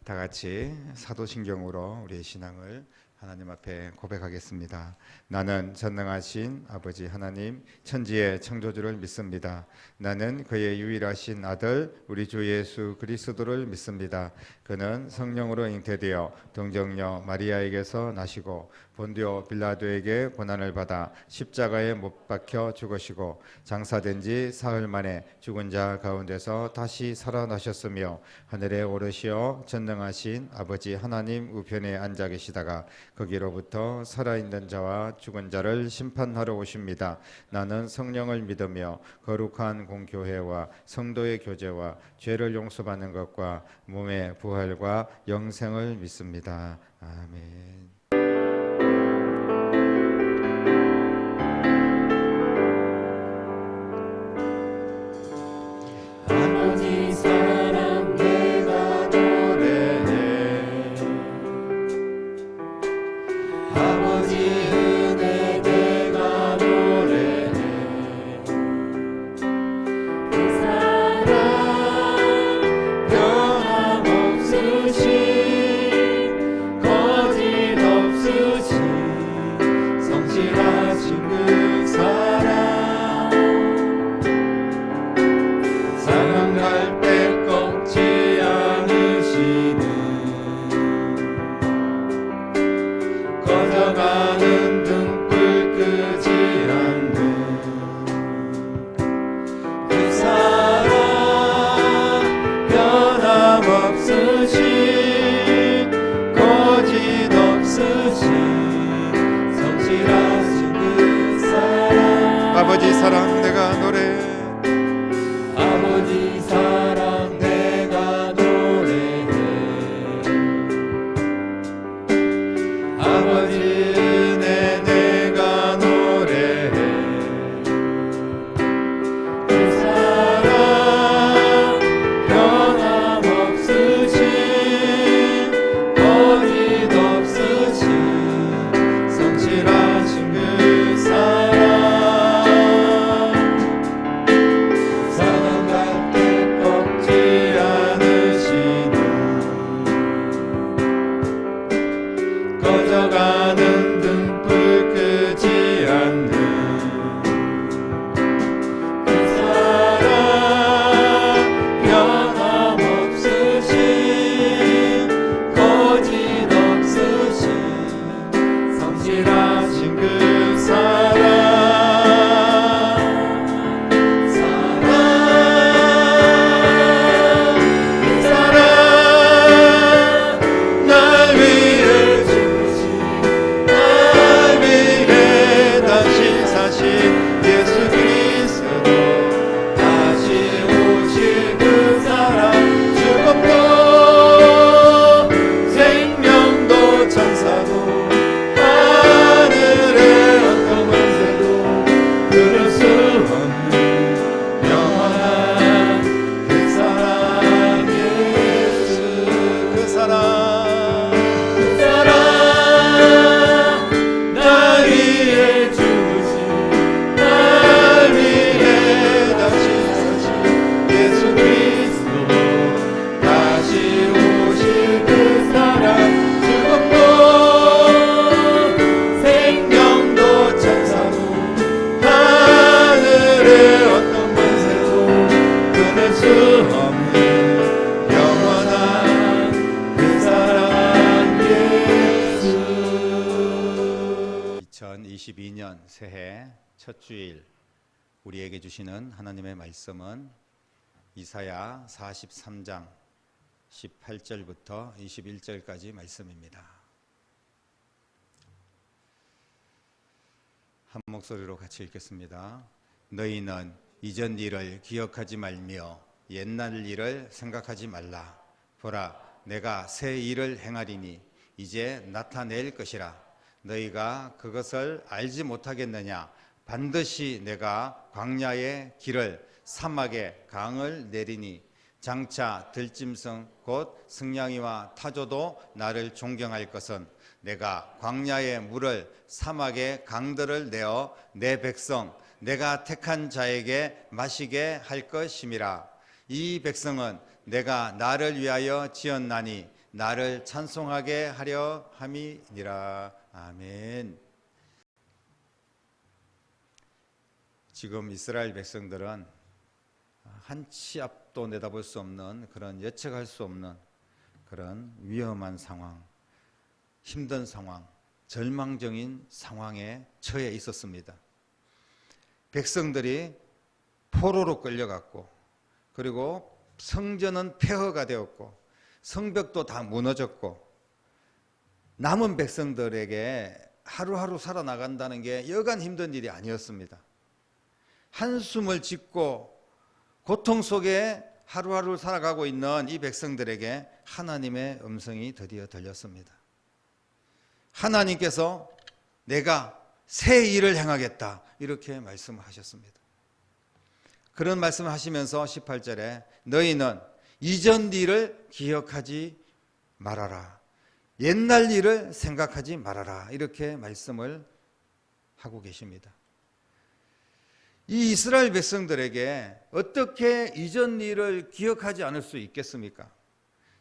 다 같이 사도신경으로 우리의 신앙을 하나님 앞에 고백하겠습니다. 나는 전능하신 아버지 하나님 천지의 창조주를 믿습니다. 나는 그의 유일하신 아들 우리 주 예수 그리스도를 믿습니다. 그는 성령으로 잉태되어 동정녀 마리아에게서 나시고 본디오 빌라도에게 고난을 받아 십자가에 못 박혀 죽으시고 장사된 지 사흘 만에 죽은 자 가운데서 다시 살아나셨으며 하늘에 오르시어 전능하신 아버지 하나님 우편에 앉아 계시다가 거기로부터 살아있는 자와 죽은 자를 심판하러 오십니다. 나는 성령을 믿으며 거룩한 공교회와 성도의 교제와 죄를 용서받는 것과 몸의 부활과 영생을 믿습니다. 아멘. 아버지 사랑 내가 노래해 아버지 은혜 내가 노래해 그 사랑 변함없으신 거짓 없으신 성실하신 그 사랑 사랑할 때 꺾지 않으시는 꺼져가는 등불 끄지 않는 그 사랑 변함없으신 거짓 없으신 성실하신 그 사랑 아버지 사랑 내가 노래 아버지 사랑 내가 노래해 아버지 은혜 내가 노래해 그 사랑 변함없으신 거짓 없으신 성실하신 그 사랑 사랑할 때 꺾지 않으시는 꺼져가는 등불 끄지 않는 그 사랑 변함없으신 거짓 없으신 성실하신 그 사랑 날 위해 주신 날 위해 다시 사신 예수 그리스도 다시 오실 그 사랑 죽음도 생명도 천사도 하늘의 어떤 권세도 끊을 수 없는 영원한 그 사랑 예수 그 사랑 날 위해 죽으신 날 위해 다시 사신 예수 그리스도 다시 오실 그 사랑 죽음도 생명도 천사도 하늘의 어떤 권세도 끊을 수 없는 영원한 그 사랑 예수 2022년 새해 첫 주일 우리에게 주시는 하나님의 말씀은 이사야 43장 18절부터 21절까지 말씀입니다. 한 목소리로 같이 읽겠습니다. 너희는 이전 일을 기억하지 말며 옛날 일을 생각하지 말라. 보라, 내가 새 일을 행하리니 이제 나타낼 것이라. 너희가 그것을 알지 못하겠느냐? 반드시 내가 광야의 길을 사막의 강을 내리니 장차 들짐승 곧 승냥이와 타조도 나를 존경할 것은 내가 광야의 물을 사막의 강들을 내어 내 백성 내가 택한 자에게 마시게 할 것임이라. 이 백성은 내가 나를 위하여 지었나니 나를 찬송하게 하려 함이니라. 아멘. 지금 이스라엘 백성들은 한 치 앞도 내다볼 수 없는 그런 예측할 수 없는 그런 위험한 상황, 힘든 상황, 절망적인 상황에 처해 있었습니다. 백성들이 포로로 끌려갔고, 그리고 성전은 폐허가 되었고, 성벽도 다 무너졌고, 남은 백성들에게 하루하루 살아나간다는 게 여간 힘든 일이 아니었습니다. 한숨을 짓고 고통 속에 하루하루 살아가고 있는 이 백성들에게 하나님의 음성이 드디어 들렸습니다. 하나님께서 내가 새 일을 행하겠다, 이렇게 말씀하셨습니다. 그런 말씀을 하시면서 18절에 너희는 이전 일을 기억하지 말아라, 옛날 일을 생각하지 말아라, 이렇게 말씀을 하고 계십니다. 이 이스라엘 백성들에게 어떻게 이전 일을 기억하지 않을 수 있겠습니까?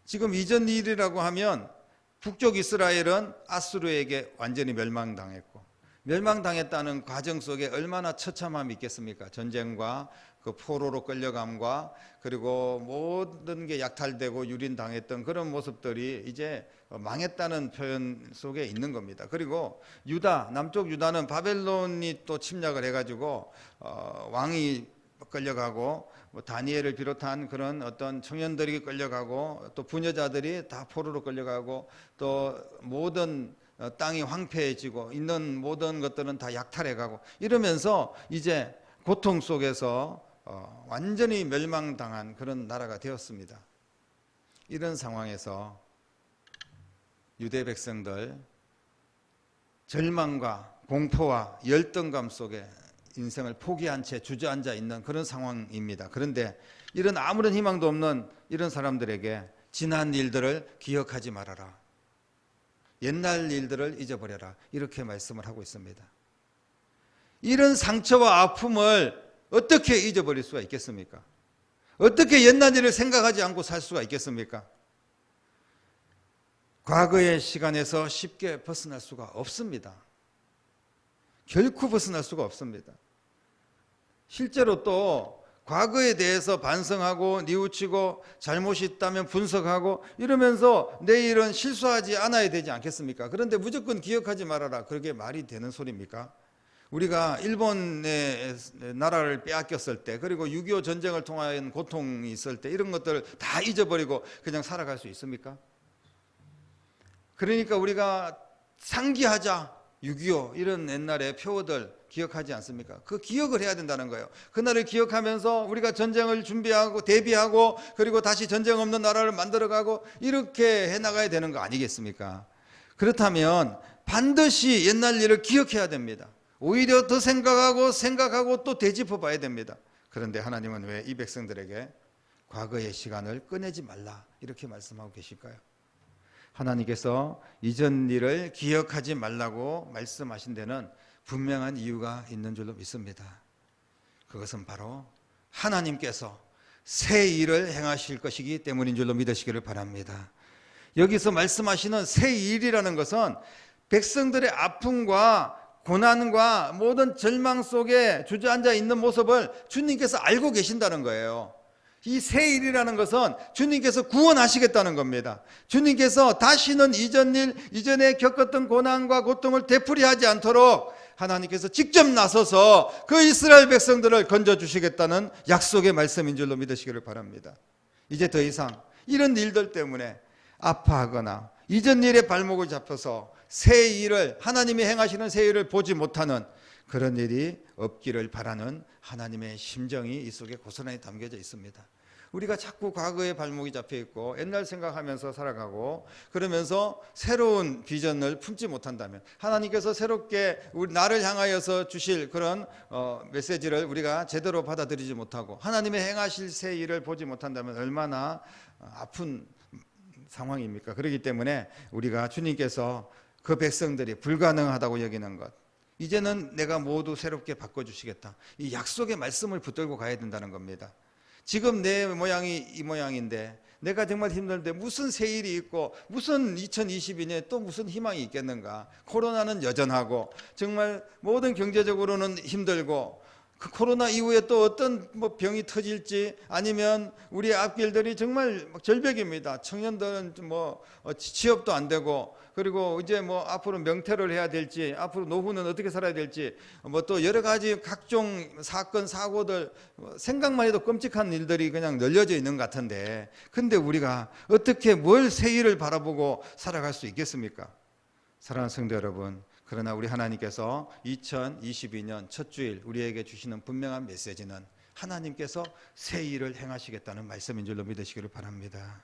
지금 이전 일이라고 하면 북쪽 이스라엘은 아수르에게 완전히 멸망당했고, 멸망당했다는 과정 속에 얼마나 처참함이 있겠습니까? 전쟁과 그 포로로 끌려감과 그리고 모든 게 약탈되고 유린당했던 그런 모습들이 이제 망했다는 표현 속에 있는 겁니다. 그리고 유다, 남쪽 유다는 바벨론이 또 침략을 해가지고 왕이 끌려가고, 다니엘을 비롯한 그런 어떤 청년들이 끌려가고, 또 부녀자들이 다 포로로 끌려가고, 또 모든 땅이 황폐해지고, 있는 모든 것들은 다 약탈해가고, 이러면서 이제 고통 속에서 완전히 멸망당한 그런 나라가 되었습니다. 이런 상황에서 유대 백성들 절망과 공포와 열등감 속에 인생을 포기한 채 주저앉아 있는 그런 상황입니다. 그런데 이런 아무런 희망도 없는 이런 사람들에게 지난 일들을 기억하지 말아라, 옛날 일들을 잊어버려라, 이렇게 말씀을 하고 있습니다. 이런 상처와 아픔을 어떻게 잊어버릴 수가 있겠습니까? 어떻게 옛날 일을 생각하지 않고 살 수가 있겠습니까? 과거의 시간에서 쉽게 벗어날 수가 없습니다. 결코 벗어날 수가 없습니다. 실제로 또 과거에 대해서 반성하고 뉘우치고 잘못이 있다면 분석하고 이러면서 내일은 실수하지 않아야 되지 않겠습니까? 그런데 무조건 기억하지 말아라, 그게 말이 되는 소리입니까? 우리가 일본의 나라를 빼앗겼을 때, 그리고 6.25 전쟁을 통한 고통이 있을 때, 이런 것들을 다 잊어버리고 그냥 살아갈 수 있습니까? 그러니까 우리가 상기하자, 6.25 이런 옛날의 표어들 기억하지 않습니까? 그 기억을 해야 된다는 거예요. 그날을 기억하면서 우리가 전쟁을 준비하고 대비하고, 그리고 다시 전쟁 없는 나라를 만들어가고, 이렇게 해나가야 되는 거 아니겠습니까? 그렇다면 반드시 옛날 일을 기억해야 됩니다. 오히려 더 생각하고 또 되짚어 봐야 됩니다. 그런데 하나님은 왜 이 백성들에게 과거의 시간을 꺼내지 말라, 이렇게 말씀하고 계실까요? 하나님께서 이전 일을 기억하지 말라고 말씀하신 데는 분명한 이유가 있는 줄로 믿습니다. 그것은 바로 하나님께서 새 일을 행하실 것이기 때문인 줄로 믿으시기를 바랍니다. 여기서 말씀하시는 새 일이라는 것은 백성들의 아픔과 고난과 모든 절망 속에 주저앉아 있는 모습을 주님께서 알고 계신다는 거예요. 이 새 일이라는 것은 주님께서 구원하시겠다는 겁니다. 주님께서 다시는 이전에 겪었던 고난과 고통을 되풀이하지 않도록 하나님께서 직접 나서서 그 이스라엘 백성들을 건져주시겠다는 약속의 말씀인 줄로 믿으시기를 바랍니다. 이제 더 이상 이런 일들 때문에 아파하거나 이전 일에 발목을 잡혀서 새 일을, 하나님이 행하시는 새 일을 보지 못하는 그런 일이 없기를 바라는 하나님의 심정이 이 속에 고스란히 담겨져 있습니다. 우리가 자꾸 과거에 발목이 잡혀 있고 옛날 생각하면서 살아가고, 그러면서 새로운 비전을 품지 못한다면, 하나님께서 새롭게 나를 향하여서 주실 그런 메시지를 우리가 제대로 받아들이지 못하고 하나님의 행하실 새 일을 보지 못한다면 얼마나 아픈 상황입니까? 그렇기 때문에 우리가 주님께서 그 백성들이 불가능하다고 여기는 것, 이제는 내가 모두 새롭게 바꿔주시겠다, 이 약속의 말씀을 붙들고 가야 된다는 겁니다. 지금 내 모양이 이 모양인데, 내가 정말 힘든데 무슨 새 일이 있고 무슨 2022년에 또 무슨 희망이 있겠는가. 코로나는 여전하고 정말 모든 경제적으로는 힘들고 그 코로나 이후에 또 어떤 뭐 병이 터질지 아니면 우리 앞길들이 정말 절벽입니다. 청년들은 뭐 취업도 안 되고 그리고 이제 뭐 앞으로 명퇴를 해야 될지 앞으로 노후는 어떻게 살아야 될지 뭐 또 여러 가지 각종 사건 사고들 생각만 해도 끔찍한 일들이 그냥 널려져 있는 것 같은데 근데 우리가 어떻게 뭘 새 일을 바라보고 살아갈 수 있겠습니까? 사랑하는 성도 여러분, 그러나 우리 하나님께서 2022년 첫 주일 우리에게 주시는 분명한 메시지는 하나님께서 새 일을 행하시겠다는 말씀인 줄로 믿으시기를 바랍니다.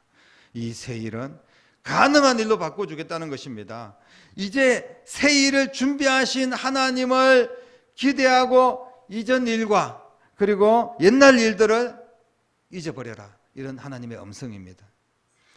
이 새 일은 가능한 일로 바꿔주겠다는 것입니다. 이제 새 일을 준비하신 하나님을 기대하고 이전 일과 그리고 옛날 일들을 잊어버려라. 이런 하나님의 음성입니다.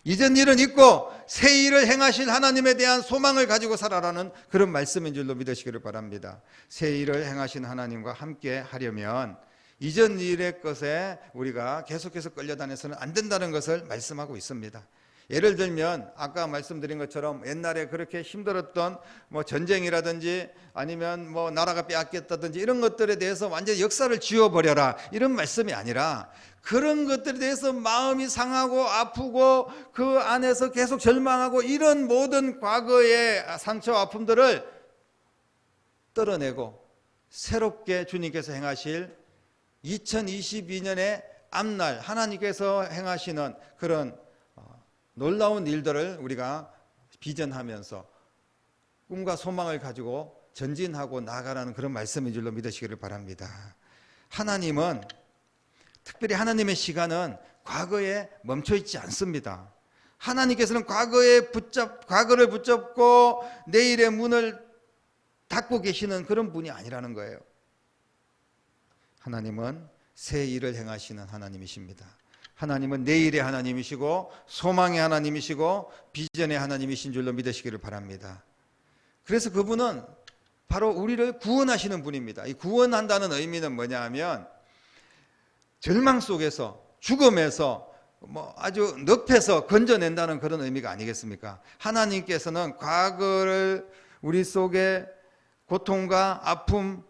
이전 일은 있고 새 일을 행하실 하나님에 대한 소망을 가지고 살아라는 그런 말씀인 줄로 믿으시기를 바랍니다. 새 일을 행하신 하나님과 함께 하려면 이전 일의 것에 우리가 계속해서 끌려다녀서는 안 된다는 것을 말씀하고 있습니다. 예를 들면 아까 말씀드린 것처럼 옛날에 그렇게 힘들었던 뭐 전쟁이라든지 아니면 뭐 나라가 빼앗겼다든지 이런 것들에 대해서 완전히 역사를 지워버려라 이런 말씀이 아니라 그런 것들에 대해서 마음이 상하고 아프고 그 안에서 계속 절망하고 이런 모든 과거의 상처와 아픔들을 떨어내고 새롭게 주님께서 행하실 2022년의 앞날 하나님께서 행하시는 그런 놀라운 일들을 우리가 비전하면서 꿈과 소망을 가지고 전진하고 나아가라는 그런 말씀인 줄로 믿으시기를 바랍니다. 하나님은 특별히 하나님의 시간은 과거에 멈춰 있지 않습니다. 하나님께서는 과거를 붙잡고 내일의 문을 닫고 계시는 그런 분이 아니라는 거예요. 하나님은 새 일을 행하시는 하나님이십니다. 하나님은 내일의 하나님이시고 소망의 하나님이시고 비전의 하나님이신 줄로 믿으시기를 바랍니다. 그래서 그분은 바로 우리를 구원하시는 분입니다. 이 구원한다는 의미는 뭐냐 하면 절망 속에서 죽음에서 뭐 아주 늪에서 건져낸다는 그런 의미가 아니겠습니까? 하나님께서는 과거를 우리 속에 고통과 아픔,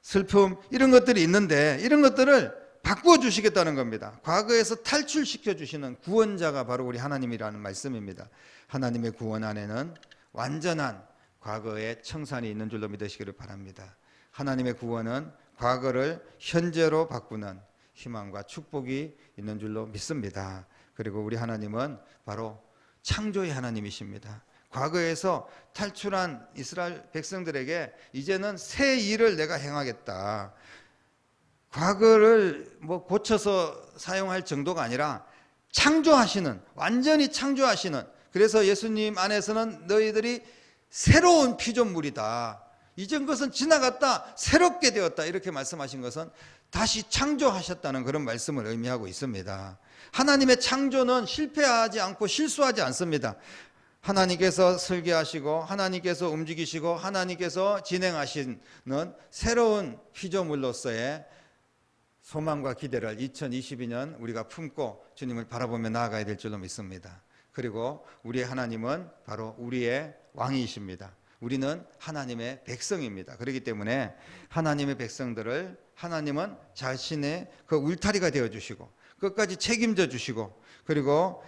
슬픔 이런 것들이 있는데 이런 것들을 바꾸어 주시겠다는 겁니다. 과거에서 탈출시켜 주시는 구원자가 바로 우리 하나님이라는 말씀입니다. 하나님의 구원 안에는 완전한 과거의 청산이 있는 줄로 믿으시기를 바랍니다. 하나님의 구원은 과거를 현재로 바꾸는 희망과 축복이 있는 줄로 믿습니다. 그리고 우리 하나님은 바로 창조의 하나님이십니다. 과거에서 탈출한 이스라엘 백성들에게 이제는 새 일을 내가 행하겠다. 과거를 뭐 고쳐서 사용할 정도가 아니라 창조하시는, 완전히 창조하시는, 그래서 예수님 안에서는 너희들이 새로운 피조물이다. 이전 것은 지나갔다, 새롭게 되었다. 이렇게 말씀하신 것은 다시 창조하셨다는 그런 말씀을 의미하고 있습니다. 하나님의 창조는 실패하지 않고 실수하지 않습니다. 하나님께서 설계하시고 하나님께서 움직이시고 하나님께서 진행하시는 새로운 피조물로서의 소망과 기대를 2022년 우리가 품고 주님을 바라보며 나아가야 될 줄로 믿습니다. 그리고 우리의 하나님은 바로 우리의 왕이십니다. 우리는 하나님의 백성입니다. 그렇기 때문에 하나님의 백성들을 하나님은 자신의 그 울타리가 되어주시고 끝까지 책임져 주시고 그리고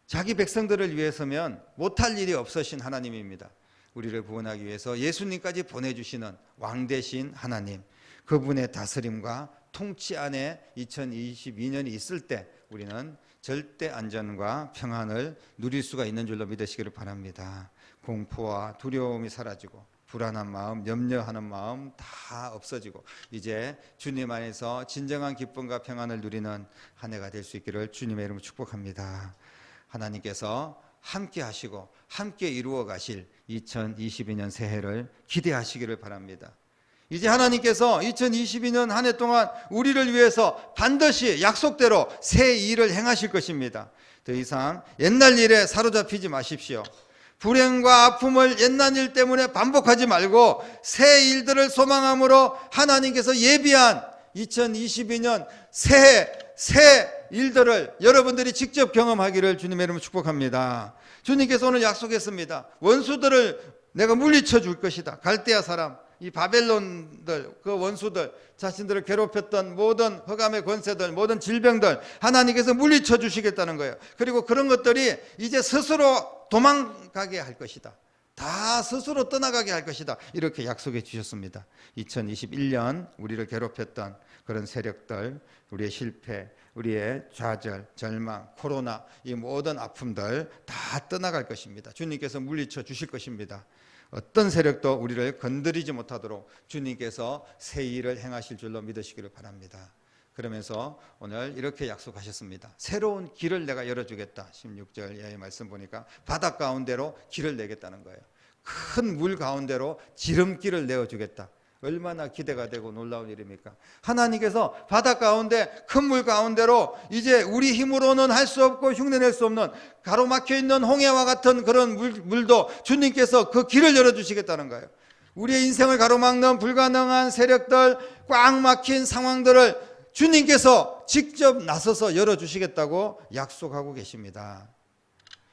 자기 백성들을 위해서면 못할 일이 없으신 하나님입니다. 우리를 구원하기 위해서 예수님까지 보내주시는 왕 되신 하나님, 그분의 다스림과 통치 안에 2022년이 있을 때 우리는 절대 안전과 평안을 누릴 수가 있는 줄로 믿으시기를 바랍니다. 공포와 두려움이 사라지고 불안한 마음, 염려하는 마음 다 없어지고 이제 주님 안에서 진정한 기쁨과 평안을 누리는 한 해가 될 수 있기를 주님의 이름으로 축복합니다. 하나님께서 함께 하시고 함께 이루어 가실 2022년 새해를 기대하시기를 바랍니다. 이제 하나님께서 2022년 한 해 동안 우리를 위해서 반드시 약속대로 새 일을 행하실 것입니다. 더 이상 옛날 일에 사로잡히지 마십시오. 불행과 아픔을 옛날 일 때문에 반복하지 말고 새 일들을 소망함으로 하나님께서 예비한 2022년 새해, 새 일들을 여러분들이 직접 경험하기를 주님의 이름으로 축복합니다. 주님께서 오늘 약속했습니다. 원수들을 내가 물리쳐 줄 것이다. 갈대아 사람, 이 바벨론들, 그 원수들, 자신들을 괴롭혔던 모든 흑암의 권세들, 모든 질병들 하나님께서 물리쳐 주시겠다는 거예요. 그리고 그런 것들이 이제 스스로 도망가게 할 것이다. 다 스스로 떠나가게 할 것이다. 이렇게 약속해 주셨습니다. 2021년 우리를 괴롭혔던 그런 세력들, 우리의 실패, 우리의 좌절, 절망, 코로나, 이 모든 아픔들 다 떠나갈 것입니다. 주님께서 물리쳐 주실 것입니다. 어떤 세력도 우리를 건드리지 못하도록 주님께서 새 일을 행하실 줄로 믿으시기를 바랍니다. 그러면서 오늘 이렇게 약속하셨습니다. 새로운 길을 내가 열어주겠다. 16절 이하의 말씀 보니까 바다 가운데로 길을 내겠다는 거예요. 큰 물 가운데로 지름길을 내어주겠다. 얼마나 기대가 되고 놀라운 일입니까? 하나님께서 바다 가운데 큰 물 가운데로 이제 우리 힘으로는 할 수 없고 흉내낼 수 없는 가로막혀 있는 홍해와 같은 그런 물도 주님께서 그 길을 열어주시겠다는 거예요. 우리의 인생을 가로막는 불가능한 세력들, 꽉 막힌 상황들을 주님께서 직접 나서서 열어주시겠다고 약속하고 계십니다.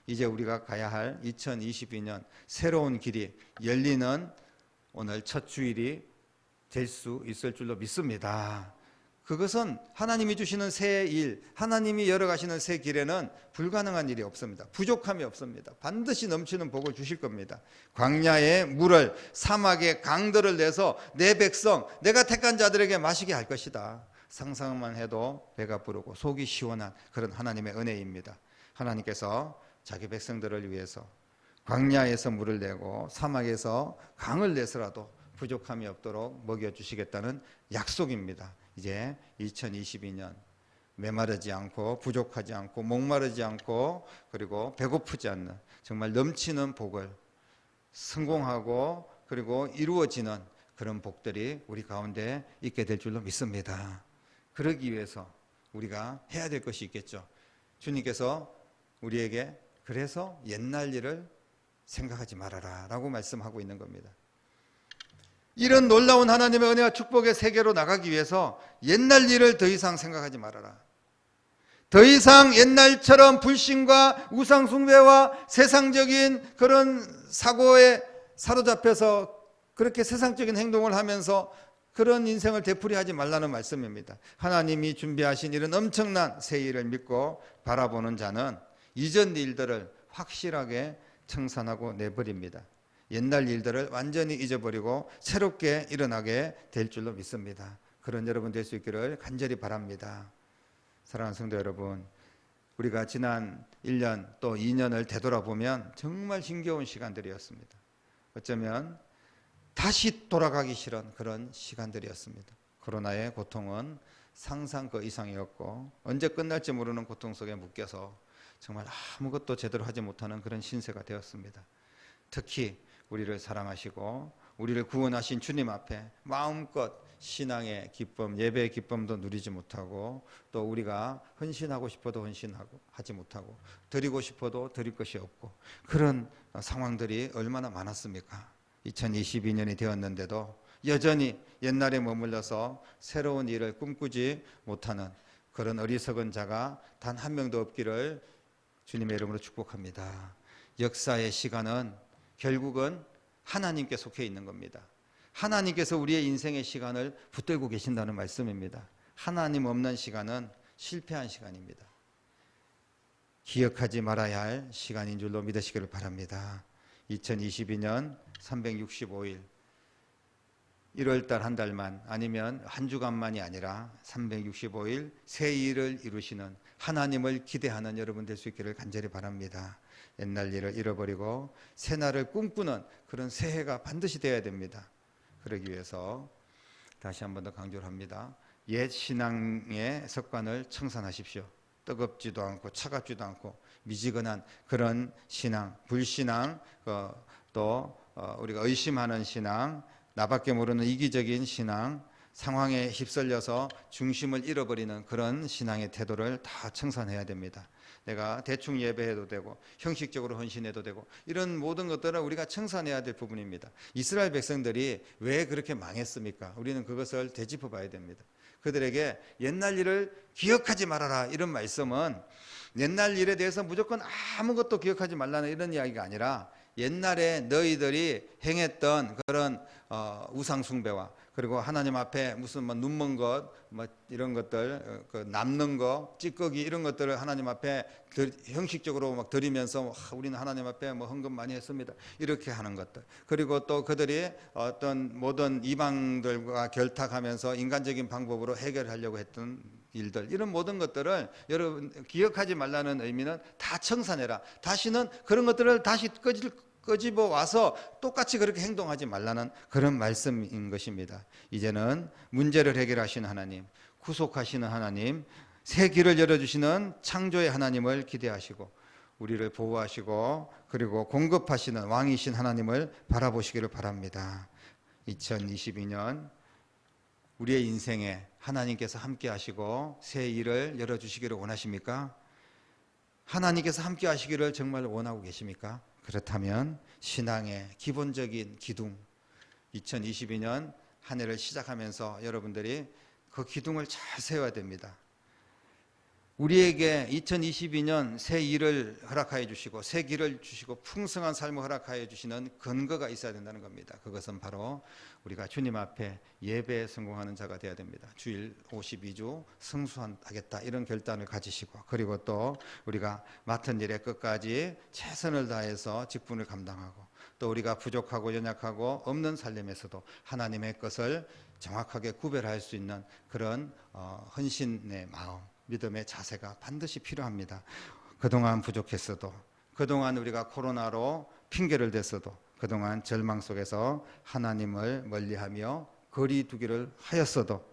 이제 우리가 가야 할 2022년 새로운 길이 열리는 오늘 첫 주일이 될 수 있을 줄로 믿습니다. 그것은 하나님이 주시는 새 일, 하나님이 열어가시는 새 길에는 불가능한 일이 없습니다. 부족함이 없습니다. 반드시 넘치는 복을 주실 겁니다. 광야의 물을, 사막의 강들을 내서 내 백성, 내가 택한 자들에게 마시게 할 것이다. 상상만 해도 배가 부르고 속이 시원한 그런 하나님의 은혜입니다. 하나님께서 자기 백성들을 위해서 광야에서 물을 내고 사막에서 강을 내서라도 부족함이 없도록 먹여주시겠다는 약속입니다. 이제 2022년 메마르지 않고 부족하지 않고 목마르지 않고 그리고 배고프지 않는 정말 넘치는 복을 성공하고 그리고 이루어지는 그런 복들이 우리 가운데 있게 될 줄로 믿습니다. 그러기 위해서 우리가 해야 될 것이 있겠죠. 주님께서 우리에게 그래서 옛날 일을 생각하지 말아라 라고 말씀하고 있는 겁니다. 이런 놀라운 하나님의 은혜와 축복의 세계로 나가기 위해서 옛날 일을 더 이상 생각하지 말아라. 더 이상 옛날처럼 불신과 우상숭배와 세상적인 그런 사고에 사로잡혀서 그렇게 세상적인 행동을 하면서 그런 인생을 되풀이하지 말라는 말씀입니다. 하나님이 준비하신 이런 엄청난 새 일을 믿고 바라보는 자는 이전 일들을 확실하게 청산하고 내버립니다. 옛날 일들을 완전히 잊어버리고 새롭게 일어나게 될 줄로 믿습니다. 그런 여러분 될 수 있기를 간절히 바랍니다. 사랑하는 성도 여러분, 우리가 지난 1년 또 2년을 되돌아보면 정말 힘겨운 시간들이었습니다. 어쩌면 다시 돌아가기 싫은 그런 시간들이었습니다. 코로나의 고통은 상상 그 이상이었고 언제 끝날지 모르는 고통 속에 묶여서 정말 아무것도 제대로 하지 못하는 그런 신세가 되었습니다. 특히 우리를 사랑하시고 우리를 구원하신 주님 앞에 마음껏 신앙의 기쁨, 예배의 기쁨도 누리지 못하고 또 우리가 헌신하고 싶어도 헌신하지 못하고 드리고 싶어도 드릴 것이 없고 그런 상황들이 얼마나 많았습니까? 2022년이 되었는데도 여전히 옛날에 머물러서 새로운 일을 꿈꾸지 못하는 그런 어리석은 자가 단 한 명도 없기를 주님의 이름으로 축복합니다. 역사의 시간은 결국은 하나님께 속해 있는 겁니다. 하나님께서 우리의 인생의 시간을 붙들고 계신다는 말씀입니다. 하나님 없는 시간은 실패한 시간입니다. 기억하지 말아야 할 시간인 줄로 믿으시기를 바랍니다. 2022년 365일 1월달 한 달만 아니면 한 주간만이 아니라 365일 새 일을 이루시는 하나님을 기대하는 여러분 될 수 있기를 간절히 바랍니다. 옛날 일을 잃어버리고 새 날을 꿈꾸는 그런 새해가 반드시 되어야 됩니다. 그러기 위해서 다시 한 번 더 강조를 합니다. 옛 신앙의 습관을 청산하십시오. 뜨겁지도 않고 차갑지도 않고 미지근한 그런 신앙, 불신앙, 또 우리가 의심하는 신앙, 나밖에 모르는 이기적인 신앙, 상황에 휩쓸려서 중심을 잃어버리는 그런 신앙의 태도를 다 청산해야 됩니다. 내가 대충 예배해도 되고 형식적으로 헌신해도 되고 이런 모든 것들은 우리가 청산해야 될 부분입니다. 이스라엘 백성들이 왜 그렇게 망했습니까? 우리는 그것을 되짚어 봐야 됩니다. 그들에게 옛날 일을 기억하지 말아라 이런 말씀은 옛날 일에 대해서 무조건 아무것도 기억하지 말라는 이런 이야기가 아니라 옛날에 너희들이 행했던 그런 우상 숭배와 그리고 하나님 앞에 무슨 뭐 눈먼 것, 뭐 이런 것들, 그 남는 거, 찌꺼기 이런 것들을 하나님 앞에 형식적으로 막 드리면서 우리는 하나님 앞에 뭐 헌금 많이 했습니다. 이렇게 하는 것들. 그리고 또 그들이 어떤 모든 이방들과 결탁하면서 인간적인 방법으로 해결하려고 했던 일들, 이런 모든 것들을 여러분 기억하지 말라는 의미는 다 청산해라. 다시는 그런 것들을 다시 끄집어 와서 똑같이 그렇게 행동하지 말라는 그런 말씀인 것입니다. 이제는 문제를 해결하시는 하나님, 구속하시는 하나님, 새 길을 열어주시는 창조의 하나님을 기대하시고 우리를 보호하시고 그리고 공급하시는 왕이신 하나님을 바라보시기를 바랍니다. 2022년 우리의 인생에 하나님께서 함께 하시고 새 일을 열어주시기를 원하십니까? 하나님께서 함께 하시기를 정말 원하고 계십니까? 그렇다면 신앙의 기본적인 기둥, 2022년 한 해를 시작하면서 여러분들이 그 기둥을 잘 세워야 됩니다. 우리에게 2022년 새 일을 허락하여 주시고 새 길을 주시고 풍성한 삶을 허락하여 주시는 근거가 있어야 된다는 겁니다. 그것은 바로 우리가 주님 앞에 예배에 성공하는 자가 되어야 됩니다. 주일 52주 성수하겠다 이런 결단을 가지시고 그리고 또 우리가 맡은 일에 끝까지 최선을 다해서 직분을 감당하고 또 우리가 부족하고 연약하고 없는 삶에서도 하나님의 것을 정확하게 구별할 수 있는 그런 헌신의 마음, 믿음의 자세가 반드시 필요합니다. 그동안 부족했어도, 그동안 우리가 코로나로 핑계를 댔어도, 그동안 절망 속에서 하나님을 멀리하며 거리 두기를 하였어도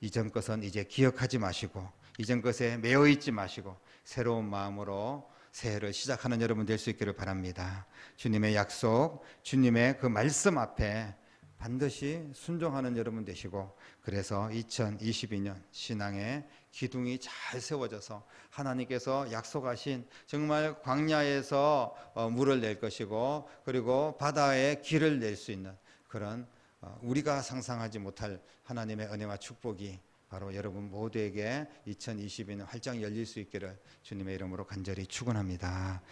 이전 것은 이제 기억하지 마시고 이전 것에 매여 있지 마시고 새로운 마음으로 새해를 시작하는 여러분 될 수 있기를 바랍니다. 주님의 약속, 주님의 그 말씀 앞에 반드시 순종하는 여러분 되시고 그래서 2022년 신앙의 기둥이 잘 세워져서 하나님께서 약속하신 정말 광야에서 물을 낼 것이고 그리고 바다에 길을 낼 수 있는 그런 우리가 상상하지 못할 하나님의 은혜와 축복이 바로 여러분 모두에게 2022년 활짝 열릴 수 있기를 주님의 이름으로 간절히 축원합니다.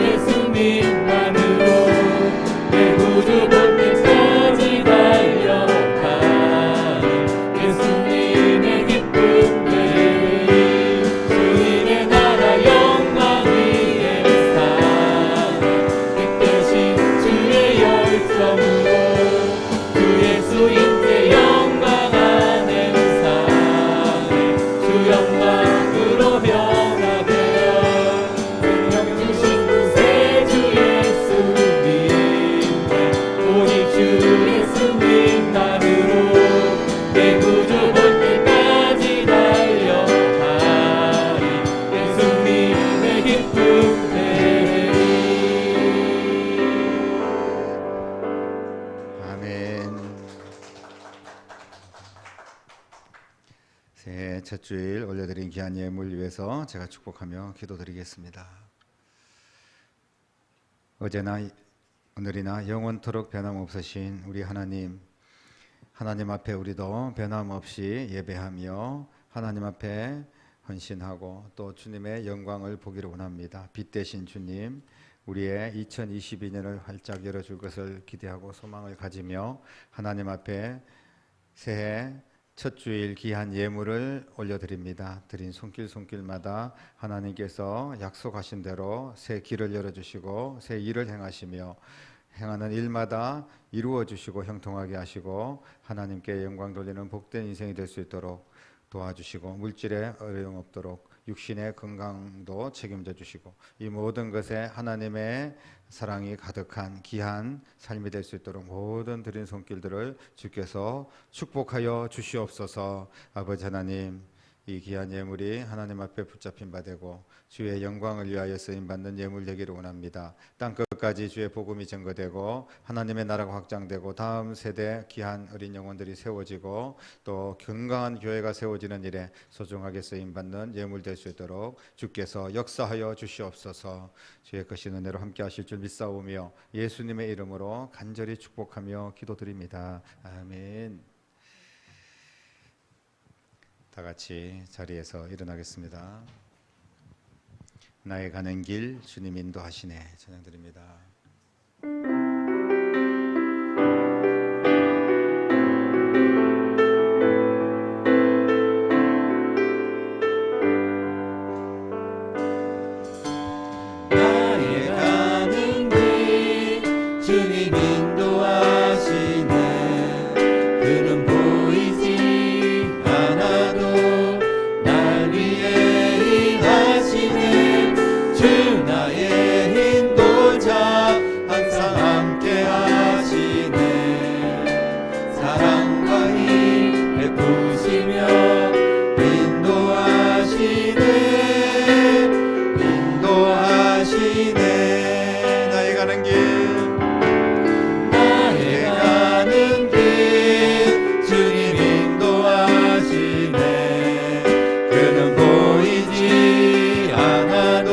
예수님만으로 내 구주 볼 때까지 다 새해 첫 주일 올려드린 귀한 예물 위해서 제가 축복하며 기도드리겠습니다. 어제나 오늘이나 영원토록 변함없으신 우리 하나님 앞에 우리도 변함없이 예배하며 하나님 앞에 헌신하고 또 주님의 영광을 보기를 원합니다. 빛 되신 주님, 우리의 2022년을 활짝 열어줄 것을 기대하고 소망을 가지며 하나님 앞에 새해 첫 주일 귀한 예물을 올려드립니다. 드린 손길마다 하나님께서 약속하신 대로 새 길을 열어주시고 새 일을 행하시며 행하는 일마다 이루어 주시고 형통하게 하시고 하나님께 영광 돌리는 복된 인생이 될 수 있도록 도와주시고 물질에 어려움 없도록 육신의 건강도 책임져 주시고 이 모든 것에 하나님의 사랑이 가득한 귀한 삶이 될 수 있도록 모든 드린 손길들을 주께서 축복하여 주시옵소서. 아버지 하나님, 이 귀한 예물이 하나님 앞에 붙잡힌 바 되고 주의 영광을 위하여 쓰임받는 예물 되기를 원합니다. 땅끝까지 주의 복음이 증거되고 하나님의 나라가 확장되고 다음 세대 귀한 어린 영혼들이 세워지고 또 건강한 교회가 세워지는 일에 소중하게 쓰임받는 예물 될 수 있도록 주께서 역사하여 주시옵소서. 주의 크신 은혜로 함께 하실 줄 믿사오며 예수님의 이름으로 간절히 축복하며 기도드립니다. 아멘. 다 같이 자리에서 일어나겠습니다. 나의 가는 길 주님 인도하시네. 찬양드립니다. 나의 가는 길 주님 인도하시네. 그는 보이지 않아도 날 위해 일하시네. 주 나의 인도자 항상 함께 하시네. 사랑과 힘 베푸시며 인도하시네. 나의 가는 길 주님 인도하시네. 그는 보이지 않아도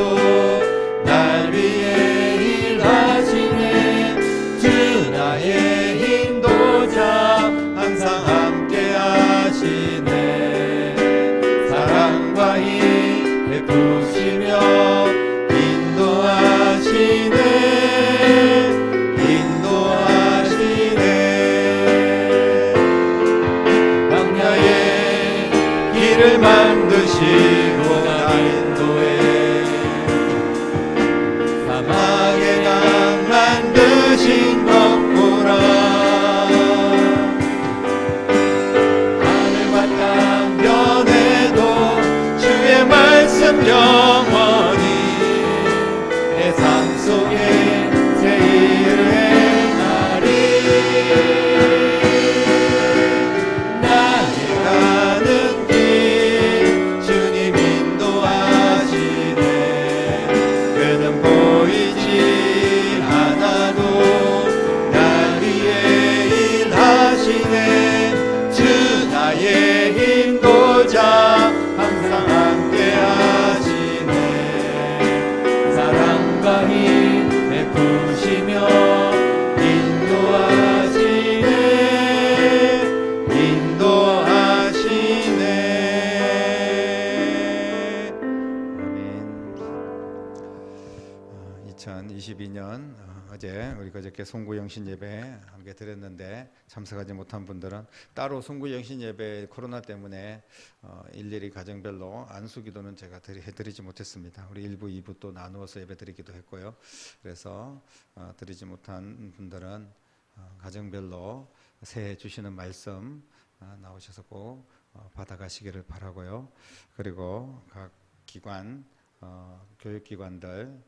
날 위해 일하시네. 주 나의 인도자 항상 함께 하시네. 사랑과 힘 베푸시며 인도하시네. 광야에 길을 만드시고 나 인도해. 사막에 강 만드신 것 보라. 하늘과 땅 변해도 주의 말씀 영원히 내 삶 속에 새 일을 행하리. 나의 가는 길 주님 인도하시네. 그는 보이지 않아도 날 위해 일하시네. 주 나의 인도자 항상 함께 하시네. 사랑과 힘 베푸시며 인도하시네. 아멘. 2022년 어제 우리 그저께 송구영신 예배 함께 드렸는데 참석하지 못한 분들은 따로 송구영신 예배 코로나 때문에 일일이 가정별로 안수기도는 제가 해드리지 못했습니다. 우리 1부, 2부 또 나누어서 예배드리기도 했고요. 그래서 드리지 못한 분들은 가정별로 새해 주시는 말씀 나오셔서 꼭 받아가시기를 바라고요. 그리고 각 기관, 교육기관들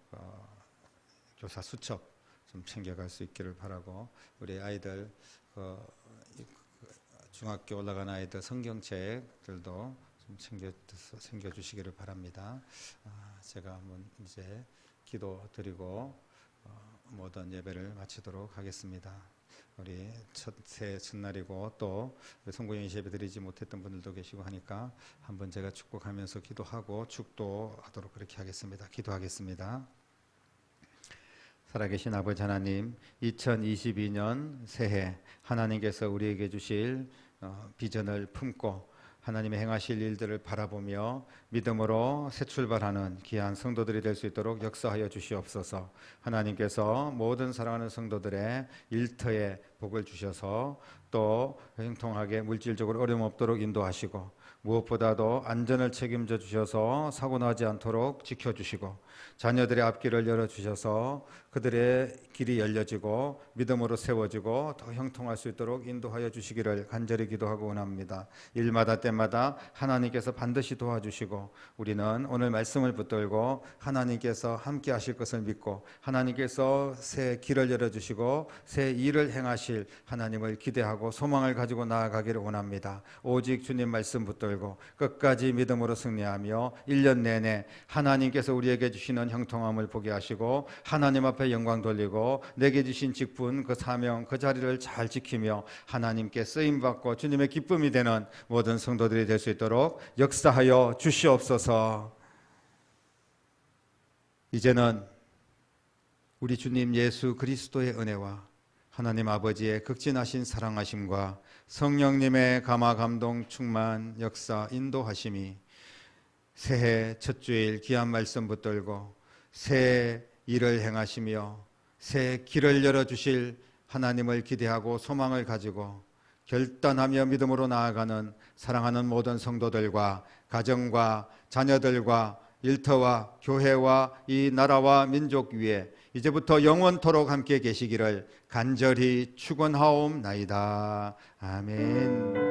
교사 수첩 좀 챙겨갈 수 있기를 바라고 우리 아이들 중학교 올라간 아이들 성경책들도 좀 챙겨주시기를 바랍니다. 제가 한번 이제 기도 드리고 모든 예배를 마치도록 하겠습니다. 우리 새해 첫날이고 또 성구영이 예배 드리지 못했던 분들도 계시고 하니까 한번 제가 축복하면서 기도하고 축도하도록 그렇게 하겠습니다. 기도하겠습니다. 살아계신 아버지 하나님, 2022년 새해 하나님께서 우리에게 주실 비전을 품고 하나님의 행하실 일들을 바라보며 믿음으로 새 출발하는 귀한 성도들이 될 수 있도록 역사하여 주시옵소서. 하나님께서 모든 사랑하는 성도들의 일터에 복을 주셔서 또 형통하게 물질적으로 어려움 없도록 인도하시고 무엇보다도 안전을 책임져 주셔서 사고 나지 않도록 지켜주시고 자녀들의 앞길을 열어주셔서 그들의 길이 열려지고 믿음으로 세워지고 더 형통할 수 있도록 인도하여 주시기를 간절히 기도하고 원합니다. 일마다 때마다 하나님께서 반드시 도와주시고 우리는 오늘 말씀을 붙들고 하나님께서 함께 하실 것을 믿고 하나님께서 새 길을 열어주시고 새 일을 행하실 하나님을 기대하고 소망을 가지고 나아가기를 원합니다. 오직 주님 말씀 붙들고 끝까지 믿음으로 승리하며 1년 내내 하나님께서 우리에게 주시는 형통함을 보게 하시고 하나님 앞에 영광 돌리고 내게 주신 직분 그 사명 그 자리를 잘 지키며 하나님께 쓰임받고 주님의 기쁨이 되는 모든 성도들이 될 수 있도록 역사하여 주시옵소서. 이제는 우리 주님 예수 그리스도의 은혜와 하나님 아버지의 극진하신 사랑하심과 성령님의 감화 감동 충만 역사 인도하심이 새해 첫 주일 귀한 말씀 붙들고 새 일을 행하시며 새 길을 열어주실 하나님을 기대하고 소망을 가지고 결단하며 믿음으로 나아가는 사랑하는 모든 성도들과 가정과 자녀들과 일터와 교회와 이 나라와 민족 위에 이제부터 영원토록 함께 계시기를 간절히 축원하옵나이다. 아멘.